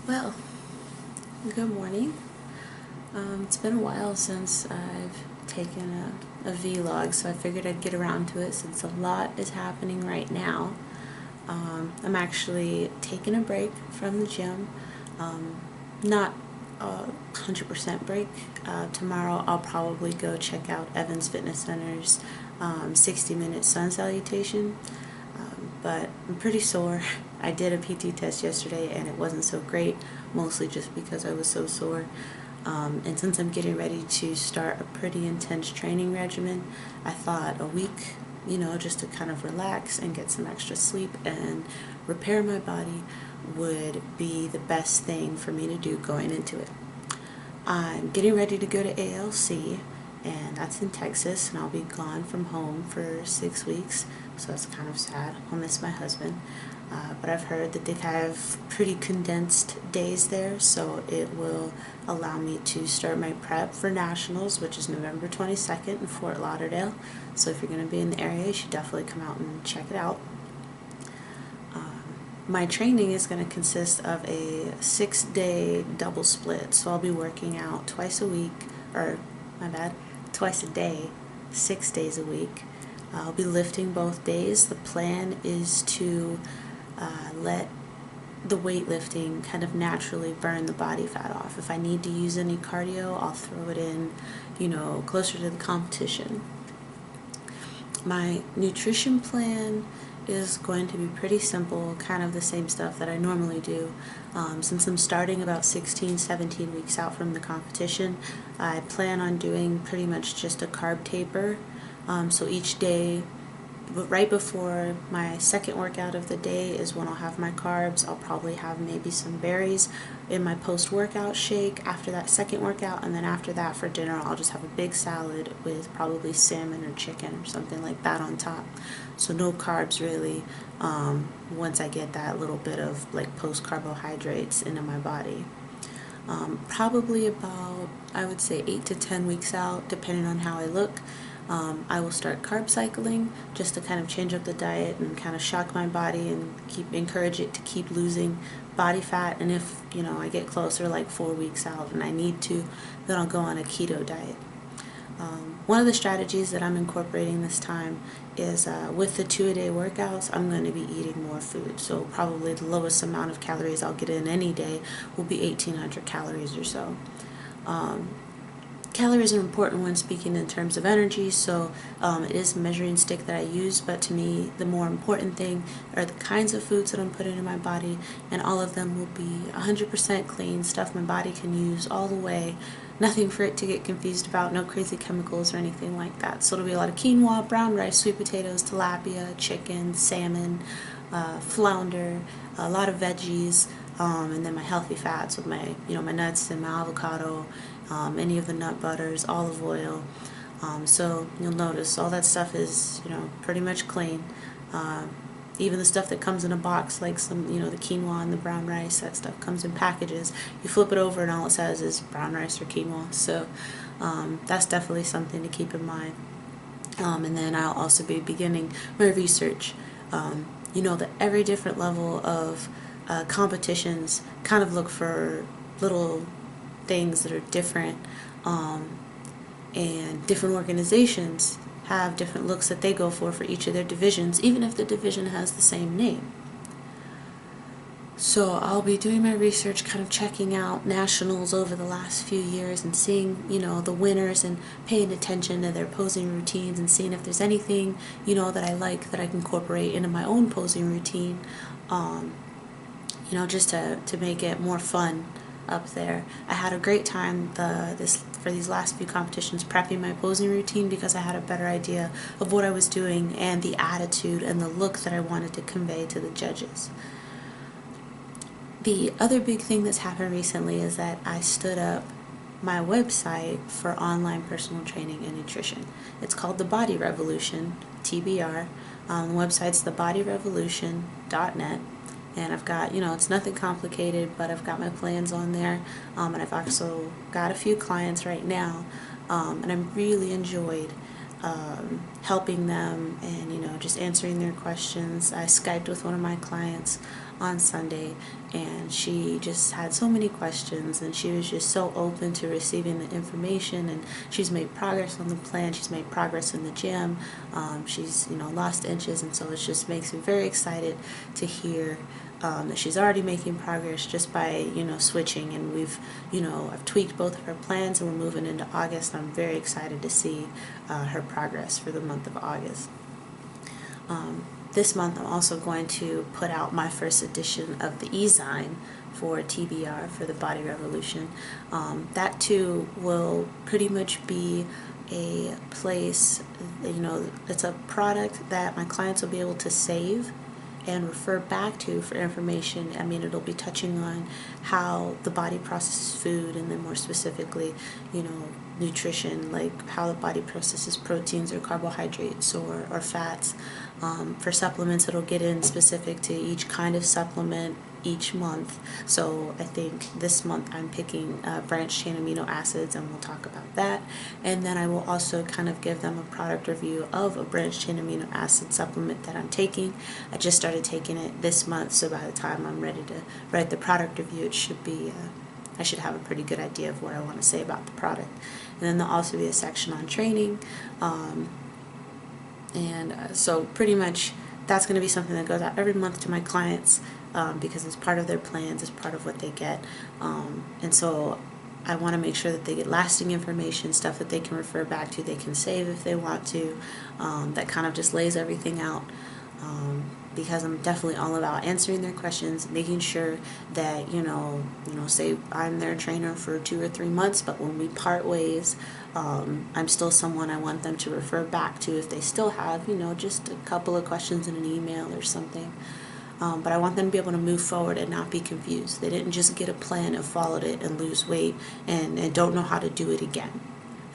Well, good morning. It's been a while since I've taken a vlog, so I figured I'd get around to it since a lot is happening right now. I'm actually taking a break from the gym. Not a 100% break. Tomorrow I'll probably go check out Evans Fitness Center's 60-minute sun salutation. But I'm pretty sore. I did a PT test yesterday and it wasn't so great, mostly just because I was so sore. And since I'm getting ready to start a pretty intense training regimen, I thought a week, just to kind of relax and get some extra sleep and repair my body would be the best thing for me to do going into it. I'm getting ready to go to ALC, and that's in Texas, and I'll be gone from home for 6 weeks, so that's kind of sad. I'll miss my husband. But I've heard that they have pretty condensed days there, so it will allow me to start my prep for Nationals, which is November 22nd in Fort Lauderdale. So if you're going to be in the area, you should definitely come out and check it out. My training is going to consist of a 6-day double split, so I'll be working out twice a week, or my bad, twice a day, 6 days a week. I'll be lifting both days. The plan is to let the weightlifting kind of naturally burn the body fat off. If I need to use any cardio, I'll throw it in, closer to the competition. My nutrition plan is going to be pretty simple, kind of the same stuff that I normally do. Since I'm starting about 16, 17 weeks out from the competition, I plan on doing pretty much just a carb taper. So each day, right before my second workout of the day is when I'll have my carbs. I'll probably have maybe some berries in my post-workout shake after that second workout, and then after that for dinner I'll just have a big salad with probably salmon or chicken or something like that on top. So no carbs really, once I get that little bit of like post-carbohydrates into my body. Probably about, I would say, 8 to 10 weeks out, depending on how I look. I will start carb cycling just to kind of change up the diet and kind of shock my body and encourage it to keep losing body fat. And if I get closer, like 4 weeks out, and I need to, then I'll go on a keto diet. One of the strategies that I'm incorporating this time is with the 2-a-day workouts, I'm going to be eating more food. So probably the lowest amount of calories I'll get in any day will be 1,800 calories or so. Calories are important when speaking in terms of energy, so it is a measuring stick that I use, but to me the more important thing are the kinds of foods that I'm putting in my body, and all of them will be 100% clean, stuff my body can use all the way, nothing for it to get confused about, no crazy chemicals or anything like that. So it'll be a lot of quinoa, brown rice, sweet potatoes, tilapia, chicken, salmon, flounder, a lot of veggies, and then my healthy fats with my my nuts and my avocado, any of the nut butters, olive oil. So you'll notice all that stuff is pretty much clean. Even the stuff that comes in a box, like some the quinoa and the brown rice, that stuff comes in packages. You flip it over and all it says is brown rice or quinoa. So that's definitely something to keep in mind. And then I'll also be beginning my research. That every different level of competitions kind of look for little things that are different, and different organizations have different looks that they go for each of their divisions, even if the division has the same name. So I'll be doing my research, kind of checking out nationals over the last few years and seeing, the winners and paying attention to their posing routines and seeing if there's anything, that I like that I can incorporate into my own posing routine, just to make it more fun up there. I had a great time for these last few competitions prepping my posing routine because I had a better idea of what I was doing and the attitude and the look that I wanted to convey to the judges. The other big thing that's happened recently is that I stood up my website for online personal training and nutrition. It's called The Body Revolution, TBR. The website's thebodyrevolution.net. And I've got, it's nothing complicated, but I've got my plans on there. And I've also got a few clients right now. And I'm really enjoyed helping them and, just answering their questions. I Skyped with one of my clients on Sunday, and she just had so many questions, and she was just so open to receiving the information, and she's made progress on the plan, she's made progress in the gym, she's lost inches, and so it just makes me very excited to hear that she's already making progress just by switching, and I've tweaked both of her plans, and we're moving into August. I'm very excited to see her progress for the month of August. This month I'm also going to put out my first edition of the e-zine for TBR, for the Body Revolution. That too will pretty much be a place, it's a product that my clients will be able to save and refer back to for information. I mean, it'll be touching on how the body processes food, and then more specifically, nutrition, like how the body processes proteins or carbohydrates or fats. For supplements, it'll get in specific to each kind of supplement each month. So I think this month I'm picking branched chain amino acids, and we'll talk about that. And then I will also kind of give them a product review of a branched chain amino acid supplement that I'm taking. I just started taking it this month, so by the time I'm ready to write the product review, it should be I should have a pretty good idea of what I want to say about the product. And then there'll also be a section on training, so pretty much that's going to be something that goes out every month to my clients, because it's part of their plans, it's part of what they get, and so I want to make sure that they get lasting information, stuff that they can refer back to, they can save if they want to, that kind of just lays everything out, because I'm definitely all about answering their questions, making sure that, say I'm their trainer for 2 or 3 months, but when we part ways, I'm still someone I want them to refer back to if they still have, just a couple of questions in an email or something. But I want them to be able to move forward and not be confused. They didn't just get a plan and followed it and lose weight and don't know how to do it again.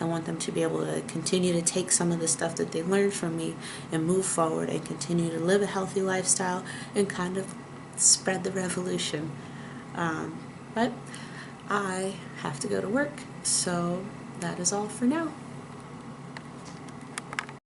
I want them to be able to continue to take some of the stuff that they learned from me and move forward and continue to live a healthy lifestyle and kind of spread the revolution. But I have to go to work, so that is all for now.